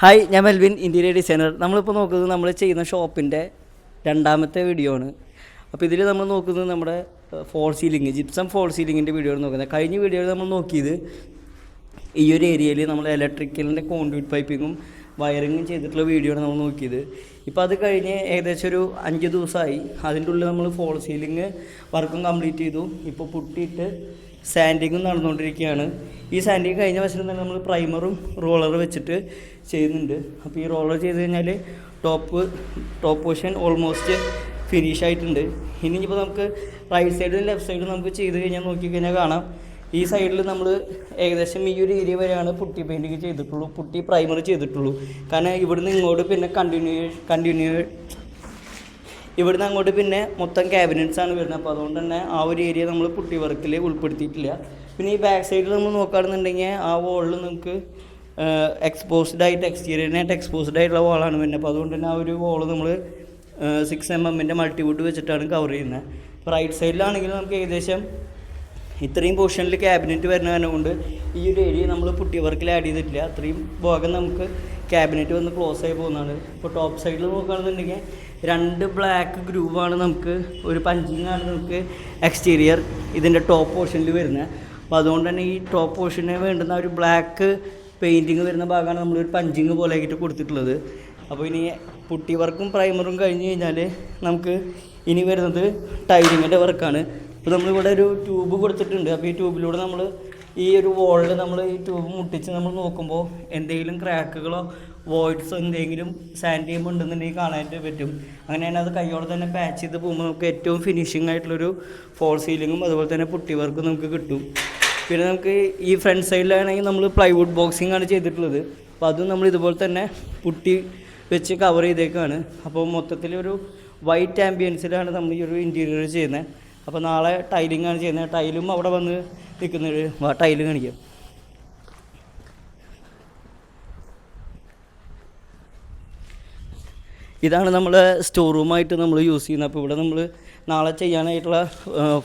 Hi, ഞാൻ Melvin, interior designer. നമ്മളിപ്പോൾ നോക്കുന്നത് നമ്മൾ ചെയ്യുന്ന ഷോപ്പിൻ്റെ രണ്ടാമത്തെ വീഡിയോ ആണ്. അപ്പോൾ ഇതിൽ നമ്മൾ നോക്കുന്നത് നമ്മുടെ ഫോൾ സീലിംഗ്, ജിപ്സം ഫോൾ സീലിങ്ങിൻ്റെ വീഡിയോ ആണ് നോക്കുന്നത്. കഴിഞ്ഞ വീഡിയോയിൽ നമ്മൾ നോക്കിയത് ഈ ഒരു ഏരിയയിൽ നമ്മൾ ഇലക്ട്രിക്കലിൻ്റെ കോൺഡ്യൂട്ട് പൈപ്പിങ്ങും വയറിങ്ങും ചെയ്തിട്ടുള്ള വീഡിയോ ആണ് നമ്മൾ നോക്കിയത്. ഇപ്പോൾ അത് കഴിഞ്ഞ് ഏകദേശം ഒരു 5 ദിവസമായി. അതിൻ്റെ ഉള്ളിൽ നമ്മൾ ഫോൾ സീലിംഗ് വർക്കും കംപ്ലീറ്റ് ചെയ്തു. ഇപ്പോൾ പുട്ടിയിട്ട് സാൻഡിങ്ങും നടന്നുകൊണ്ടിരിക്കുകയാണ്. ഈ സാൻഡിങ് കഴിഞ്ഞ വർഷം തന്നെ നമ്മൾ പ്രൈമറും റോളർ വെച്ചിട്ട് ചെയ്യുന്നുണ്ട്. അപ്പോൾ ഈ റോളർ ചെയ്ത് കഴിഞ്ഞാൽ ടോപ്പ് പോർഷൻ ഓൾമോസ്റ്റ് ഫിനിഷ് ആയിട്ടുണ്ട്. ഇനിയിപ്പോൾ നമുക്ക് റൈറ്റ് സൈഡും ലെഫ്റ്റ് സൈഡും നമുക്ക് ചെയ്ത് കഴിഞ്ഞാൽ നോക്കിക്കഴിഞ്ഞാൽ കാണാം. ഈ സൈഡിൽ നമ്മൾ ഏകദേശം ഈ ഒരു ഏരിയ വരെയാണ് പുട്ടി പെയിൻറ്റിങ് ചെയ്തിട്ടുള്ളൂ, പുട്ടി പ്രൈമർ ചെയ്തിട്ടുള്ളൂ. കാരണം ഇവിടുന്ന് ഇങ്ങോട്ട് പിന്നെ ഇവിടുന്ന് അങ്ങോട്ട് പിന്നെ മൊത്തം ക്യാബിനറ്റ്സാണ് വരുന്നത്. അപ്പോൾ അതുകൊണ്ട് തന്നെ ആ ഒരു ഏരിയ നമ്മൾ പുട്ടി വർക്കിൽ ഉൾപ്പെടുത്തിയിട്ടില്ല. പിന്നെ ഈ ബാക്ക് സൈഡിൽ നമ്മൾ നോക്കുകയാണെന്നുണ്ടെങ്കിൽ ആ വോളിൽ നമുക്ക് എക്സ്റ്റീരിയറിനായിട്ട് എക്സ്പോസ്ഡ് ആയിട്ടുള്ള വോളാണ് വരുന്നത്. അപ്പോൾ അതുകൊണ്ട് തന്നെ ആ ഒരു വോള് നമ്മൾ 6mm മൾട്ടിവുഡ് വെച്ചിട്ടാണ് കവർ ചെയ്യുന്നത്. ഇപ്പോൾ റൈറ്റ് സൈഡിലാണെങ്കിൽ നമുക്ക് ഏകദേശം ഇത്രയും പോർഷനിൽ ക്യാബിനറ്റ് വരുന്ന കാരണം കൊണ്ട് ഈ ഒരു ഏരിയ നമ്മൾ പുട്ടി വർക്കിൽ ആഡ് ചെയ്തിട്ടില്ല. അത്രയും ഭാഗം നമുക്ക് ക്യാബിനറ്റ് വന്ന് ക്ലോസ് ആയി പോകുന്നതാണ്. ഇപ്പോൾ ടോപ്പ് സൈഡിൽ നോക്കുകയാണെന്നുണ്ടെങ്കിൽ 2 ബ്ലാക്ക് ഗ്രൂവാണ് നമുക്ക്, ഒരു പഞ്ചിങ്ങാണ് നമുക്ക് എക്സ്റ്റീരിയർ ഇതിൻ്റെ ടോപ്പ് പോർഷനിൽ വരുന്നത്. അപ്പോൾ അതുകൊണ്ട് തന്നെ ഈ ടോപ്പ് പോർഷന് വേണ്ടുന്ന ഒരു ബ്ലാക്ക് പെയിൻറ്റിങ് വരുന്ന ഭാഗമാണ് നമ്മളൊരു പഞ്ചിങ് പോലെ ആയിട്ട് കൊടുത്തിട്ടുള്ളത്. അപ്പോൾ ഇനി പുട്ടി വർക്കും പ്രൈമറും കഴിഞ്ഞ് കഴിഞ്ഞാൽ നമുക്ക് ഇനി വരുന്നത് ടൈലിങ്ങിൻ്റെ വർക്കാണ്. ഇപ്പോൾ നമ്മളിവിടെ ഒരു ട്യൂബ് കൊടുത്തിട്ടുണ്ട്. അപ്പോൾ ഈ ട്യൂബിലൂടെ നമ്മൾ ഈ ഒരു വോളിൽ നമ്മൾ ഈ ട്യൂബ് മുട്ടിച്ച് നമ്മൾ നോക്കുമ്പോൾ എന്തെങ്കിലും ക്രാക്കുകളോ വോയിഡ്സോ എന്തെങ്കിലും സാൻഡ് ചെയ്യുമ്പോൾ ഉണ്ടെന്നുണ്ടെങ്കിൽ കാണാനായിട്ട് പറ്റും. അങ്ങനെയാണ് അത് കൈയോടെ തന്നെ പാച്ച് ചെയ്ത് പോകുമ്പോൾ നമുക്ക് ഏറ്റവും ഫിനിഷിംഗ് ആയിട്ടുള്ളൊരു ഫോൾ സീലിങ്ങും അതുപോലെ തന്നെ പുട്ടി വർക്കും നമുക്ക് കിട്ടും. പിന്നെ നമുക്ക് ഈ ഫ്രണ്ട് സൈഡിലാണെങ്കിൽ നമ്മൾ പ്ലൈവുഡ് ബോക്സിംഗ് ആണ് ചെയ്തിട്ടുള്ളത്. അപ്പോൾ അതും നമ്മൾ ഇതുപോലെ തന്നെ പുട്ടി വെച്ച് കവർ ചെയ്തേക്കാണ്. അപ്പോൾ മൊത്തത്തിലൊരു വൈറ്റ് ആംബിയൻസിലാണ് നമ്മൾ ഈ ഒരു ഇൻറ്റീരിയർ ചെയ്യുന്നത്. അപ്പോൾ നാളെ ടൈലിംഗ് ആണ് ചെയ്യുന്നത്. ടൈലും അവിടെ വന്ന് നിൽക്കുന്നത്. ടൈല് കാണിക്കാം. ഇതാണ് നമ്മൾ സ്റ്റോർ റൂമായിട്ട് നമ്മൾ യൂസ് ചെയ്യുന്നത്. അപ്പോൾ ഇവിടെ നമ്മൾ നാളെ ചെയ്യാനായിട്ടുള്ള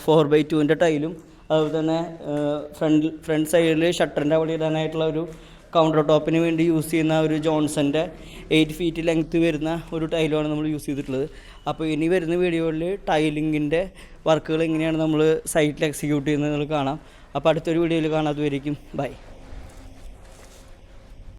4x2 ടൈലും അതുപോലെ തന്നെ ഫ്രണ്ട് സൈഡിൽ ഷട്ടറിൻ്റെ അവിടെ ഇടാനായിട്ടുള്ള ഒരു കൗണ്ടർ ടോപ്പിന് വേണ്ടി യൂസ് ചെയ്യുന്ന ഒരു ജോൺസൻ്റെ 8 ഫീറ്റ് ലെങ്ത്ത് വരുന്ന ഒരു ടൈലുമാണ് നമ്മൾ യൂസ് ചെയ്തിട്ടുള്ളത്. അപ്പോൾ ഇനി വരുന്ന വീഡിയോയിൽ ടൈലിങ്ങിൻ്റെ വർക്കുകൾ എങ്ങനെയാണ് നമ്മൾ സൈറ്റിൽ എക്സിക്യൂട്ട് ചെയ്യുന്നത് കാണാം. അപ്പോൾ അടുത്തൊരു വീഡിയോയിൽ കാണാം. അതുവരെയും ബൈ.